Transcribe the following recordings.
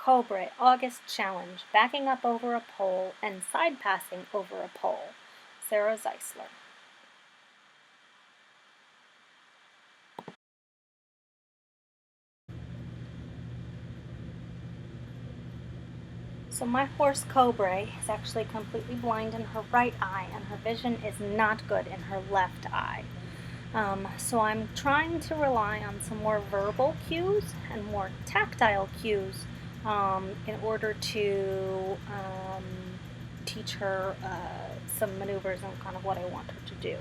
Cobre August Challenge, backing up over a pole and side passing over a pole. Sarah Zeisler. So my horse Cobre is actually completely blind in her right eye, and her vision is not good in her left eye. So I'm trying to rely on some more verbal cues and more tactile cues in order to teach her some maneuvers and kind of what I want her to do.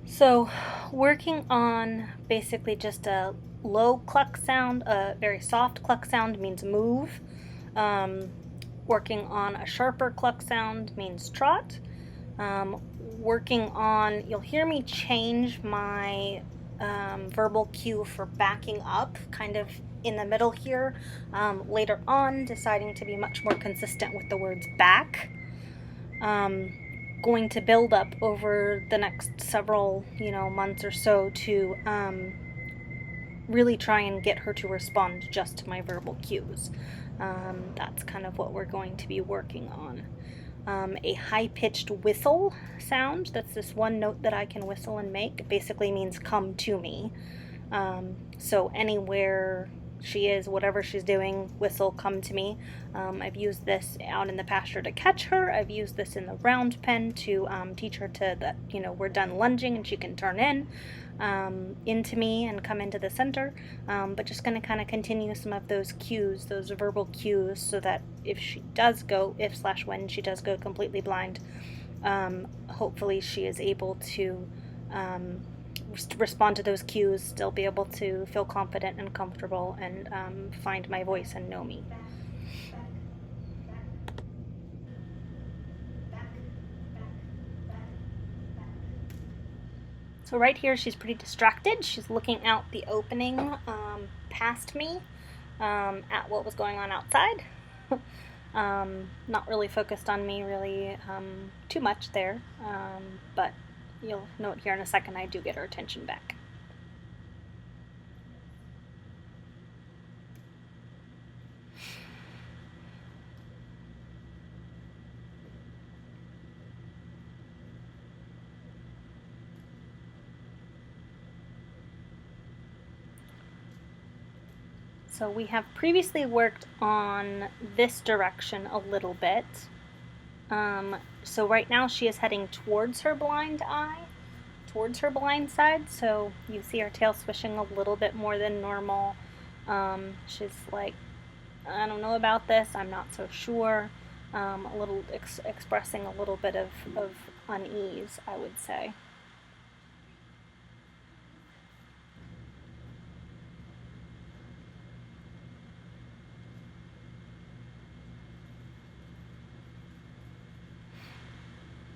So working on basically just a low cluck sound, a very soft cluck sound means move. Working on a sharper cluck sound means trot. Working on, you'll hear me change my verbal cue for backing up kind of in the middle here. Later on, deciding to be much more consistent with the words back. Going to build up over the next several, months or so to really try and get her to respond just to my verbal cues. That's kind of what we're going to be working on. A high-pitched whistle sound, that's this one note that I can whistle and make. It basically means come to me. So anywhere she is, whatever she's doing, whistle, come to me. I've used this out in the pasture to catch her. I've used this in the round pen to teach her that, we're done lunging and she can turn into me and come into the center. But just going to kind of continue some of those cues, those verbal cues, so that if when she does go completely blind, hopefully she is able to respond to those cues, still be able to feel confident and comfortable and find my voice and know me. So right here she's pretty distracted. She's looking out the opening past me at what was going on outside. Not really focused on me really too much there, but you'll note here in a second I do get her attention back. So we have previously worked on this direction a little bit. So right now she is heading towards her blind eye, towards her blind side. So you see her tail swishing a little bit more than normal. She's like, I don't know about this, I'm not so sure. A little expressing a little bit of unease, I would say.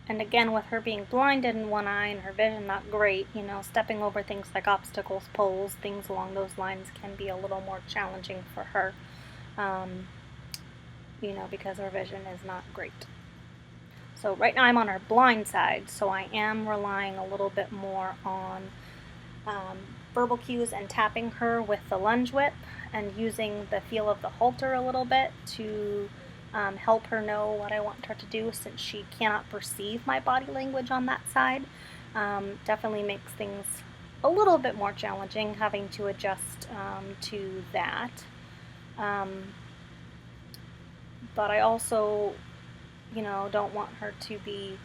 And again, with her being blinded in one eye and her vision not great, stepping over things like obstacles, poles, things along those lines can be a little more challenging for her, because her vision is not great. So right now I'm on her blind side, so I am relying a little bit more on verbal cues and tapping her with the lunge whip and using the feel of the halter a little bit to help her know what I want her to do, since she cannot perceive my body language on that side. Definitely makes things a little bit more challenging having to adjust to that. But I also, don't want her to be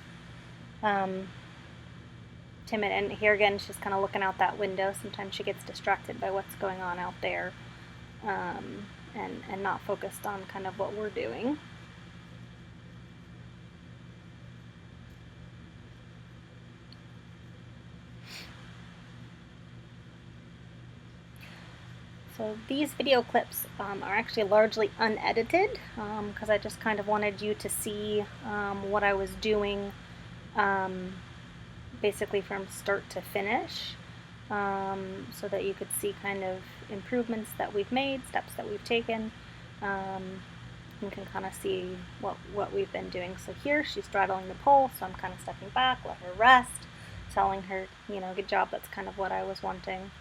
timid. And here again, she's kind of looking out that window. Sometimes she gets distracted by what's going on out there. And not focused on kind of what we're doing. So these video clips are actually largely unedited because I just kind of wanted you to see what I was doing basically from start to finish, so that you could see kind of improvements that we've made, steps that we've taken. You can kind of see what we've been doing. So here she's straddling the pole, so I'm kind of stepping back, let her rest, telling her, good job. That's kind of what I was wanting.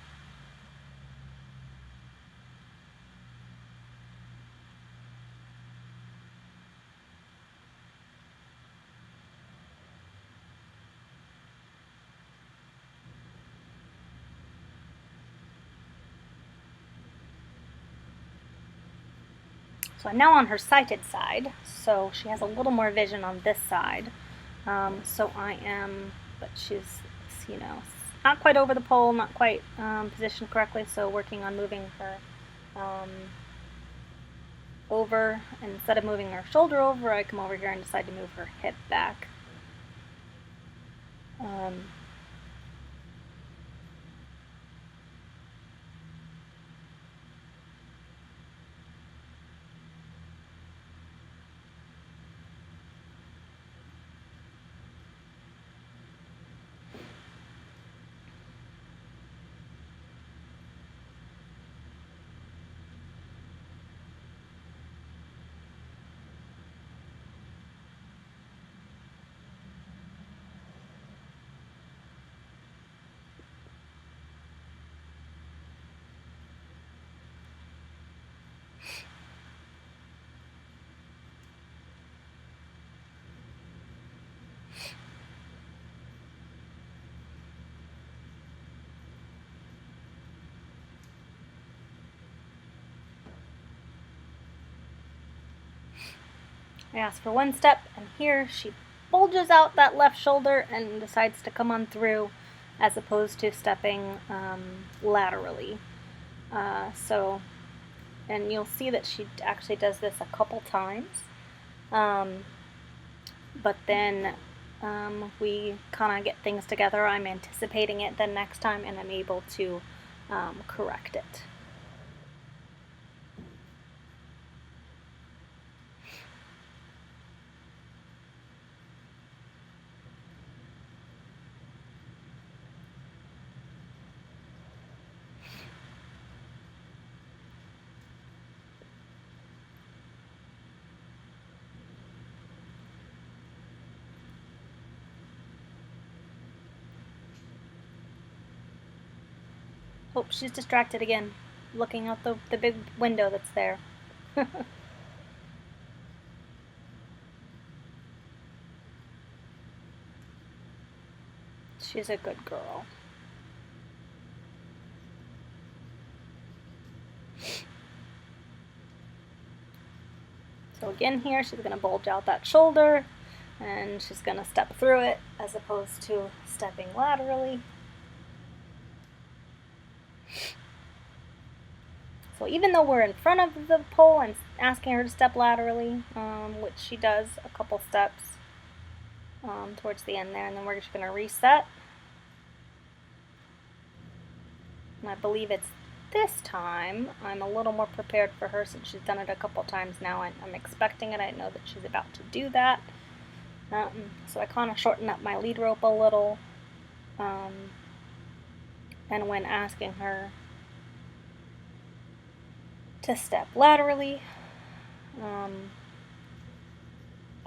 So I'm now on her sighted side, so she has a little more vision on this side. So I am, but she's, not quite over the pole, not quite positioned correctly, so working on moving her over. And instead of moving her shoulder over, I come over here and decide to move her hip back. I ask for one step, and here she bulges out that left shoulder and decides to come on through, as opposed to stepping laterally. And you'll see that she actually does this a couple times, but then we kind of get things together. I'm anticipating it the next time, and I'm able to correct it. Oh, she's distracted again, looking out the big window that's there. She's a good girl. So again here, she's going to bulge out that shoulder, and she's going to step through it as opposed to stepping laterally. So even though we're in front of the pole and asking her to step laterally, which she does a couple steps towards the end there, and then we're just going to reset. And I believe it's this time I'm a little more prepared for her, since she's done it a couple times now, and I'm expecting it. I know that she's about to do that. So I kind of shorten up my lead rope a little, and when asking her to step laterally,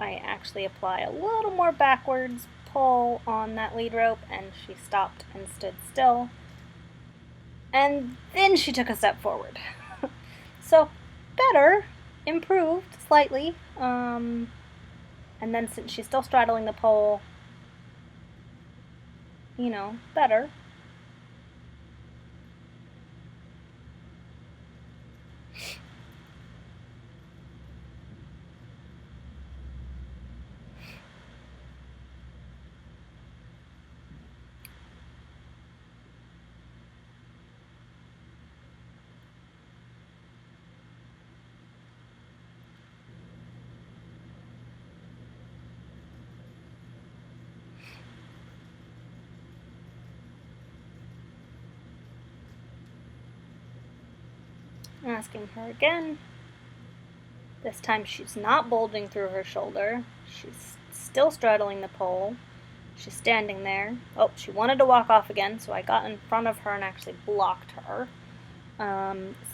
I actually apply a little more backwards pull on that lead rope, and she stopped and stood still, and then she took a step forward. So better, improved slightly, and then since she's still straddling the pole, better. Asking her again. This time she's not bulging through her shoulder. She's still straddling the pole. She's standing there. Oh, she wanted to walk off again, so I got in front of her and actually blocked her.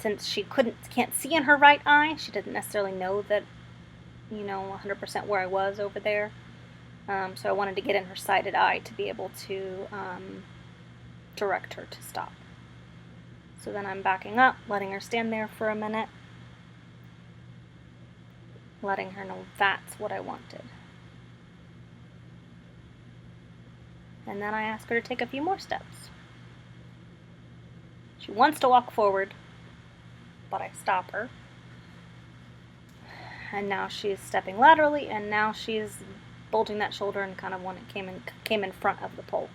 Since she can't see in her right eye, she didn't necessarily know that, 100% where I was over there. So I wanted to get in her sighted eye to be able to direct her to stop. So then I'm backing up, letting her stand there for a minute, letting her know that's what I wanted. And then I ask her to take a few more steps. She wants to walk forward, but I stop her. And now she's stepping laterally, and now she's bulging that shoulder and kind of when it came in front of the pole.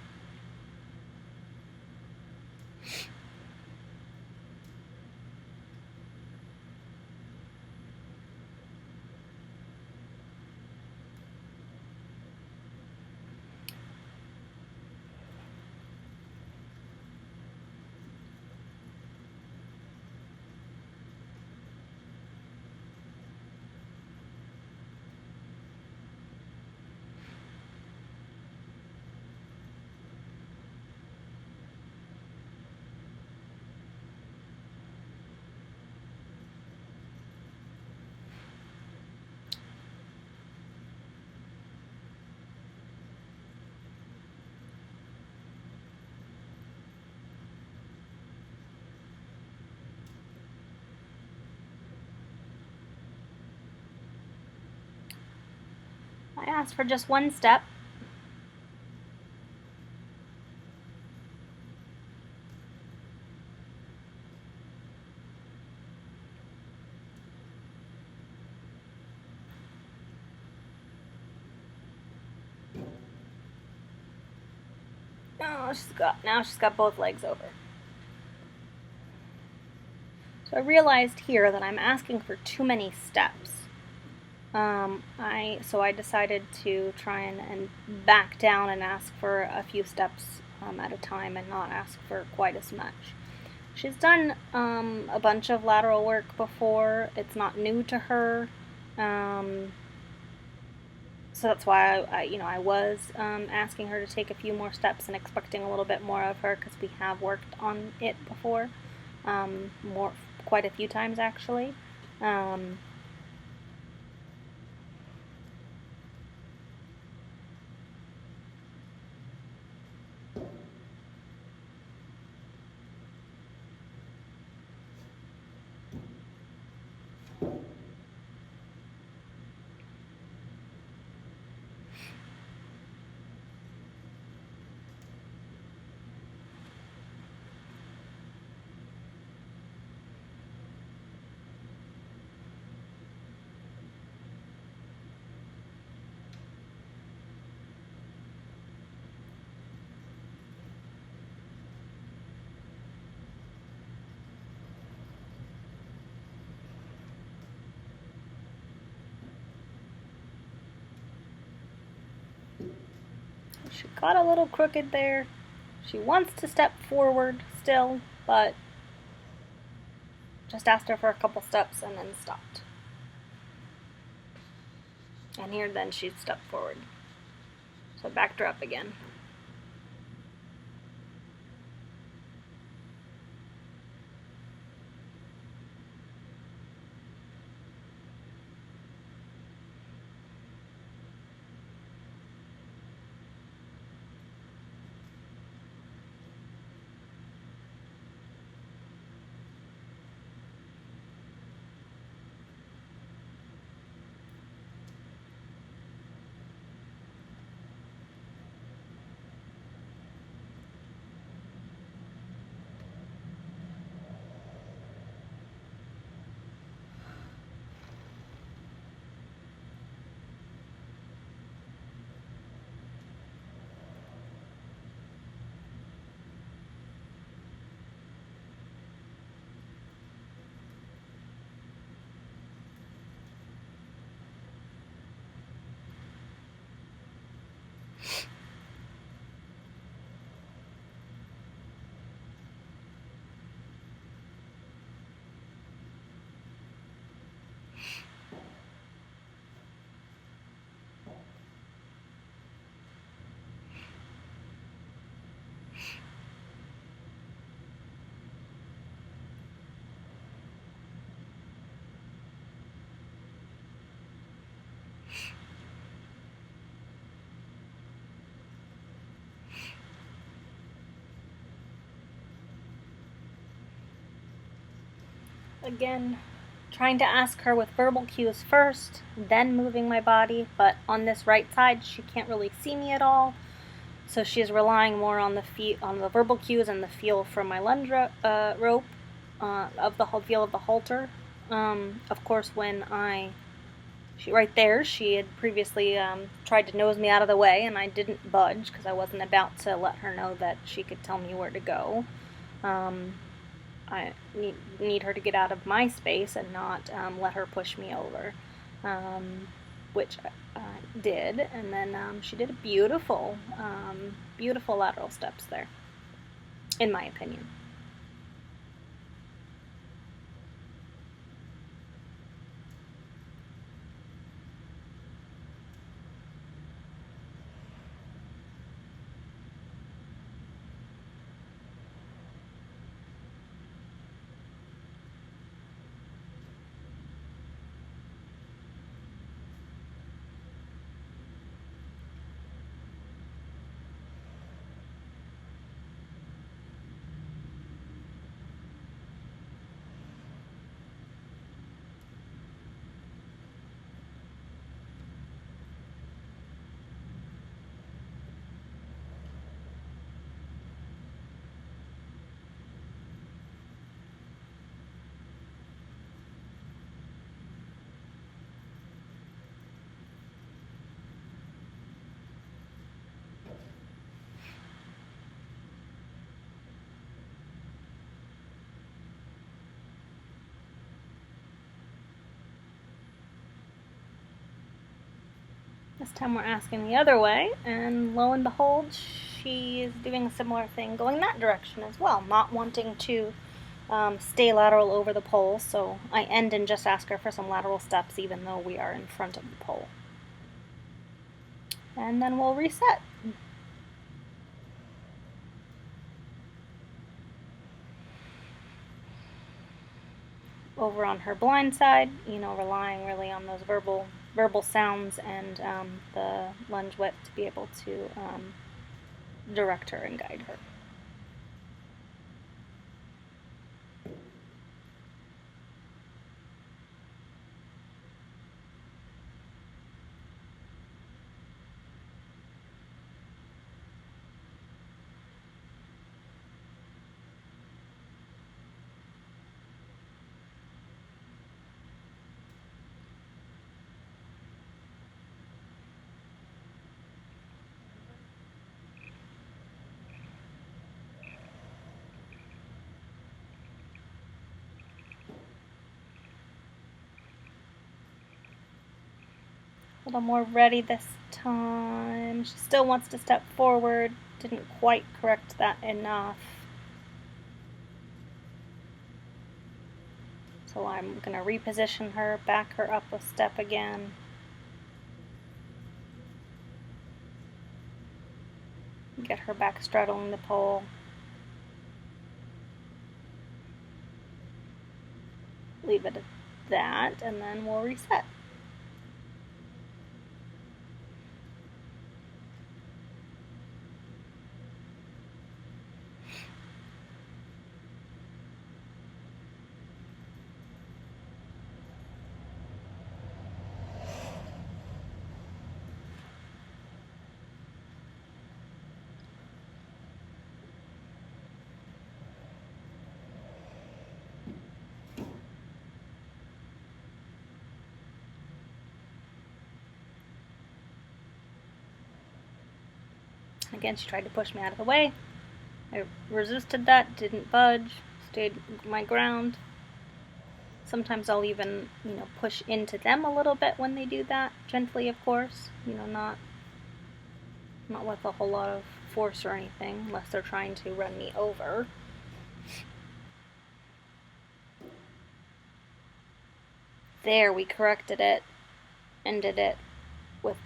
I asked for just one step. Oh, now she's got both legs over. So I realized here that I'm asking for too many steps. So I decided to try and back down and ask for a few steps at a time and not ask for quite as much. She's done a bunch of lateral work before. It's not new to her. So that's why I was asking her to take a few more steps and expecting a little bit more of her because we have worked on it before, quite a few times actually. She got a little crooked there. She wants to step forward still, but just asked her for a couple steps and then stopped. And here then she stepped forward. So I backed her up again. again, trying to ask her with verbal cues first, then moving my body, but on this right side, she can't really see me at all. So she's relying more on the verbal cues and the feel from my lunge rope, of the feel of the halter. Of course, right there, she had previously tried to nose me out of the way, and I didn't budge because I wasn't about to let her know that she could tell me where to go. I need her to get out of my space and not let her push me over, which I did. And then she did a beautiful lateral steps there, in my opinion. This time we're asking the other way, and lo and behold, she is doing a similar thing, going that direction as well, not wanting to stay lateral over the pole, so I end and just ask her for some lateral steps even though we are in front of the pole. And then we'll reset. Over on her blind side, relying really on those verbal sounds and the lunge whip to be able to direct her and guide her. A little more ready this time. She still wants to step forward. Didn't quite correct that enough. So I'm going to reposition her, back her up a step again. Get her back straddling the pole. Leave it at that, and then we'll reset. Again, she tried to push me out of the way. I resisted that, didn't budge, stayed my ground. Sometimes I'll even, push into them a little bit when they do that, gently, of course. Not with a whole lot of force or anything, unless they're trying to run me over. There, we corrected it, ended it with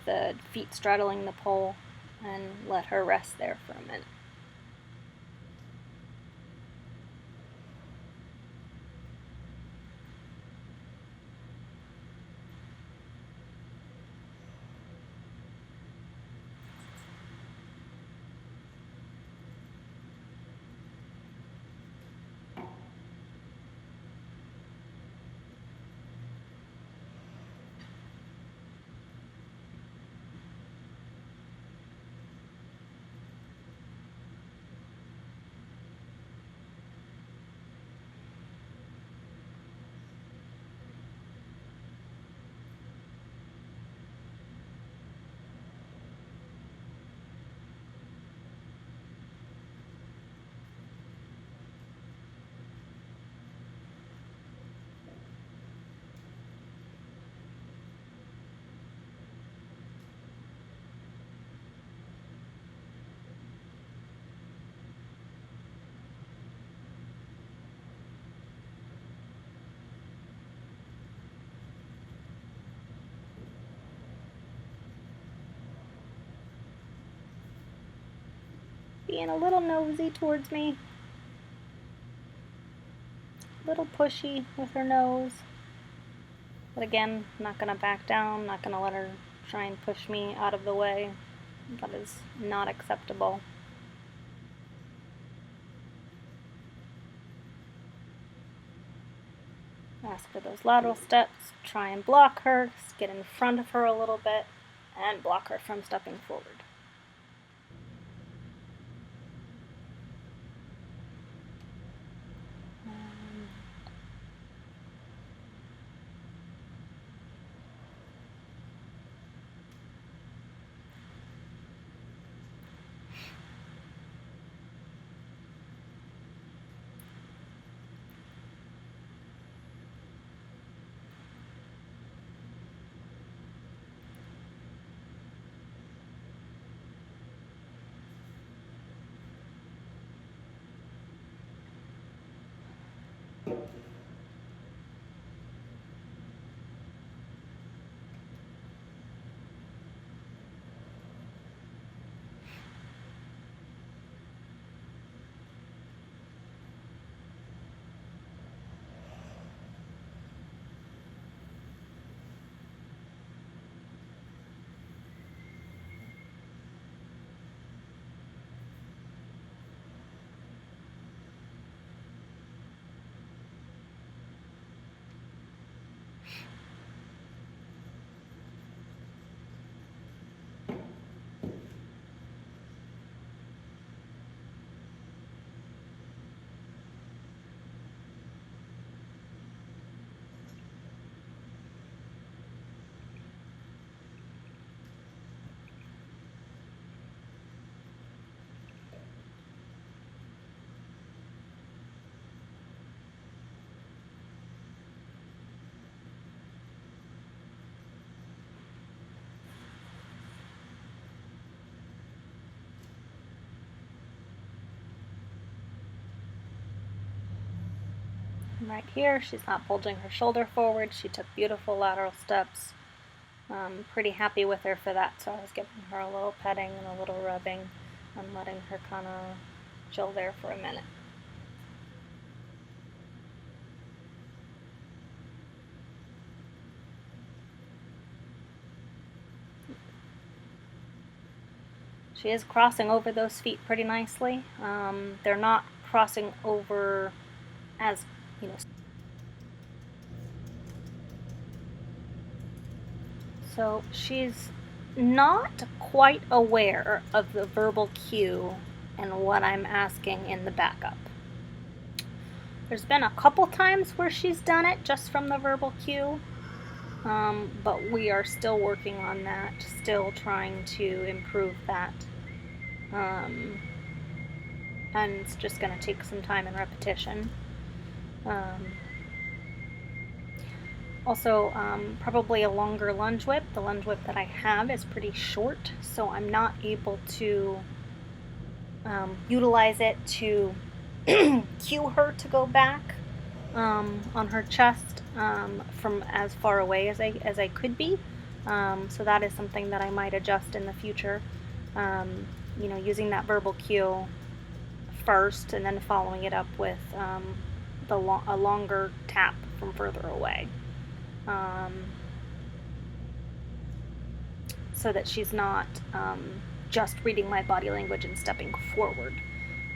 the feet straddling the pole, and let her rest there for a minute. being a little nosy towards me. A little pushy with her nose. But again, I'm not going to back down, not going to let her try and push me out of the way. That is not acceptable. Ask for those lateral steps, try and block her, get in front of her a little bit, and block her from stepping forward. Right here, she's not bulging her shoulder forward. She took beautiful lateral steps. Pretty happy with her for that, so I was giving her a little petting and a little rubbing and letting her kind of chill there for a minute. She is crossing over those feet pretty nicely. They're not crossing over as, you know. So she's not quite aware of the verbal cue and what I'm asking in the backup. There's been a couple times where she's done it just from the verbal cue, but we are still working on that, still trying to improve that. And it's just going to take some time and repetition. Also, probably a longer lunge whip. The lunge whip that I have is pretty short, so I'm not able to utilize it to cue her to go back on her chest from as far away as I could be. So that is something that I might adjust in the future. Using that verbal cue first and then following it up with a longer tap from further away. So that she's not just reading my body language and stepping forward.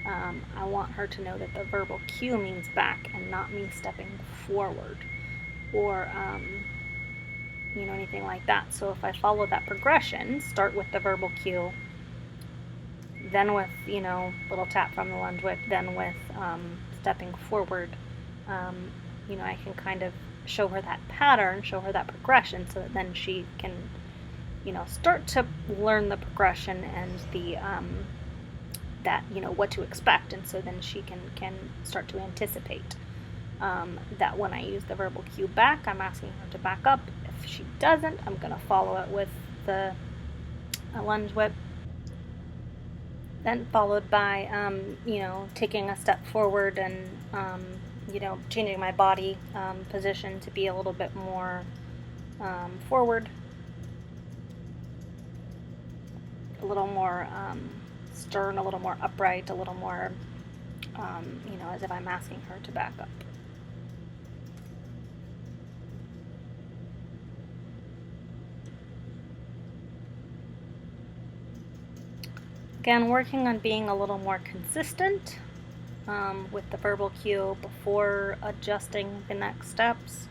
I want her to know that the verbal cue means back and not me stepping forward or anything like that. So if I follow that progression, start with the verbal cue, then with little tap from the lunge whip, then with stepping forward, I can kind of show her that pattern, show her that progression, so that then she can start to learn the progression and the that what to expect, and so then she can start to anticipate that when I use the verbal cue back, I'm asking her to back up. If she doesn't, I'm going to follow it with a lunge whip, then followed by taking a step forward and changing my body position to be a little bit more forward, a little more stern, a little more upright, a little more, you know, as if I'm asking her to back up. Again, working on being a little more consistent with the verbal cue before adjusting the next steps.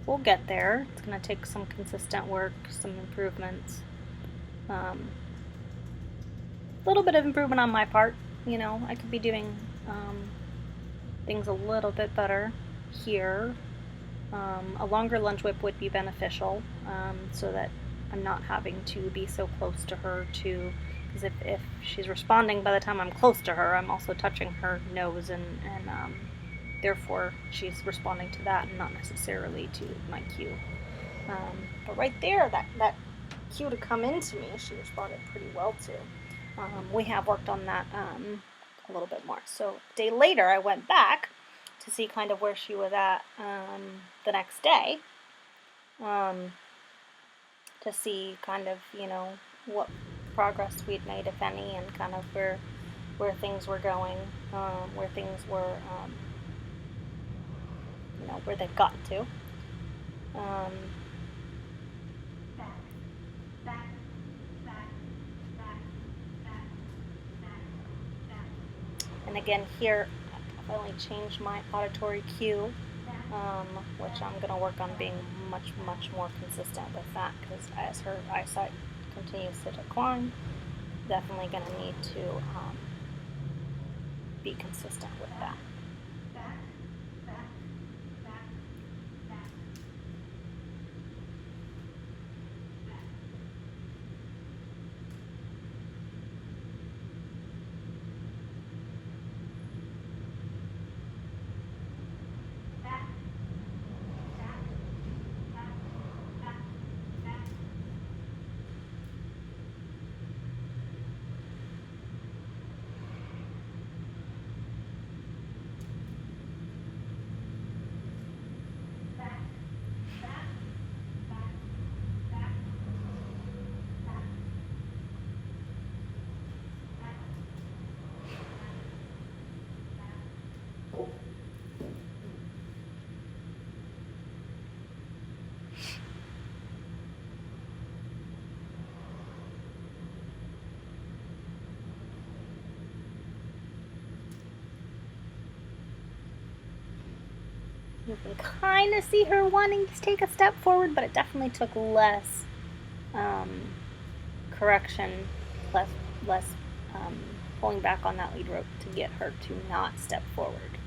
We'll get there. It's going to take some consistent work, some improvements. A little bit of improvement on my part. You know, I could be doing things a little bit better here. A longer lunge whip would be beneficial, so that I'm not having to be so close to her because if she's responding by the time I'm close to her, I'm also touching her nose, and therefore she's responding to that and not necessarily to my cue. But right there, that cue to come into me, she responded pretty well to. We have worked on that a little bit more. So a day later, I went back to see kind of where she was at the next day, to see kind of, you know, what progress we'd made, if any, and kind of where things were going, where things were, you know, where they've gotten to. And again, here I've only changed my auditory cue, which I'm going to work on being much more consistent with that, because as her eyesight continues to decline, definitely going to need to be consistent with that. You can kind of see her wanting to take a step forward, but it definitely took less correction, less pulling back on that lead rope to get her to not step forward.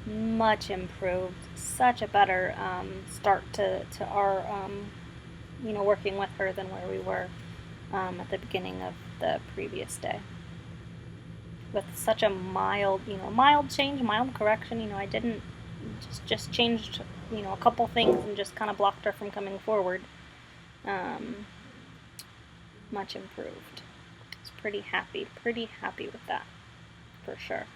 Much improved. Such a better start to our you know, working with her than where we were at the beginning of the previous day. With such a mild, you know, mild change, mild correction. You know, I didn't just changed, you know, a couple things and just kind of blocked her from coming forward. Much improved. I was pretty happy with that, for sure.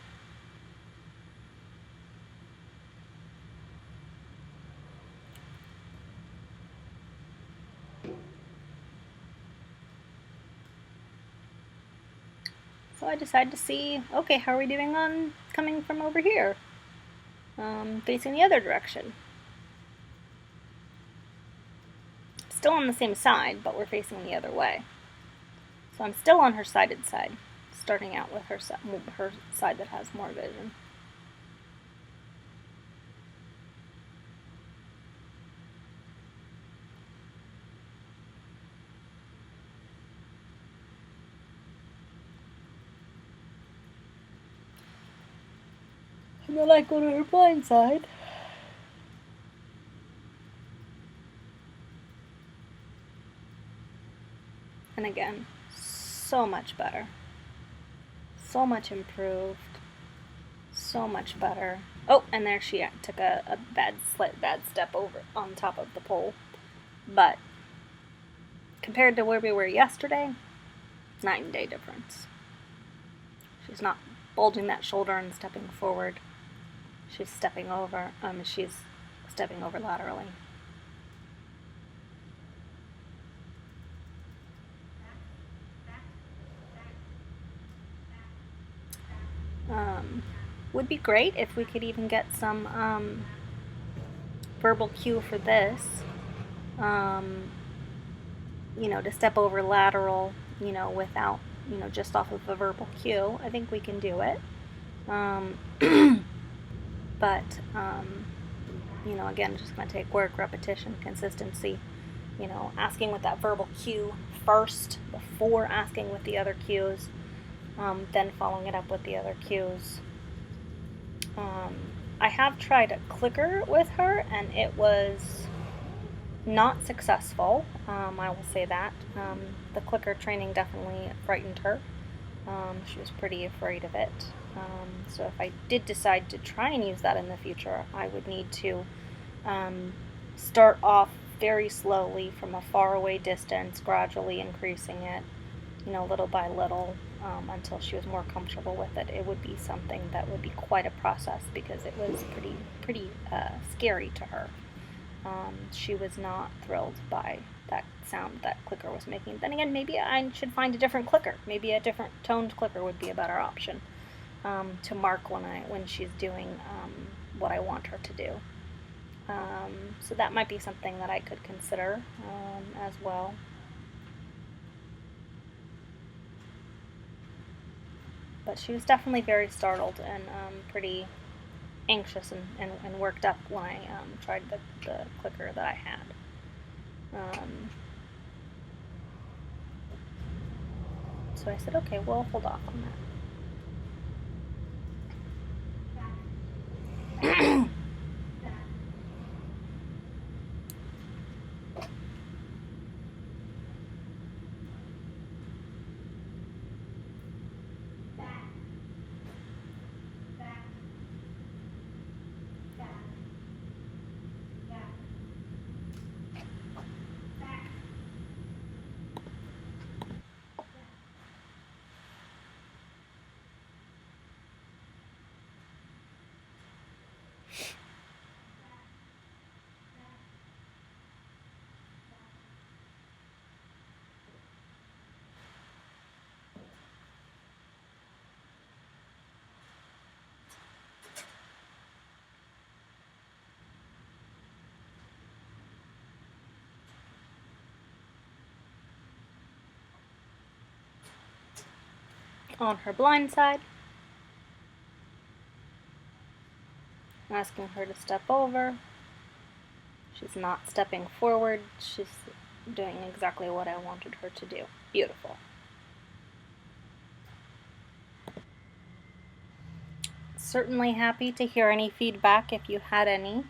So I decided to see, okay, how are we doing on coming from over here? Facing the other direction. Still on the same side, but we're facing the other way. So I'm still on her sided side, starting out with her side that has more vision. And then I go to her blind side. And again, so much better. So much improved. So much better. Oh, and there she took a bad step over on top of the pole. But compared to where we were yesterday, night and day difference. She's not bulging that shoulder and stepping forward. She's stepping over laterally. Would be great if we could even get some verbal cue for this. To step over lateral, without, just off of a verbal cue. I think we can do it. But, again, just going to take work, repetition, consistency, asking with that verbal cue first before asking with the other cues, then following it up with the other cues. I have tried a clicker with her, and it was not successful. I will say that. The clicker training definitely frightened her. She was pretty afraid of it. So if I did decide to try and use that in the future, I would need to start off very slowly from a far away distance, gradually increasing it, little by little, until she was more comfortable with it. It would be something that would be quite a process because it was pretty scary to her. She was not thrilled by that sound that clicker was making. Then again, maybe I should find a different clicker. Maybe a different toned clicker would be a better option to mark when she's doing what I want her to do. So that might be something that I could consider as well. But she was definitely very startled and pretty anxious and worked up when I tried the clicker that I had. So I said, okay, we'll hold off on that. On her blind side, asking her to step over. She's not stepping forward. She's doing exactly what I wanted her to do. Beautiful. Certainly happy to hear any feedback if you had any.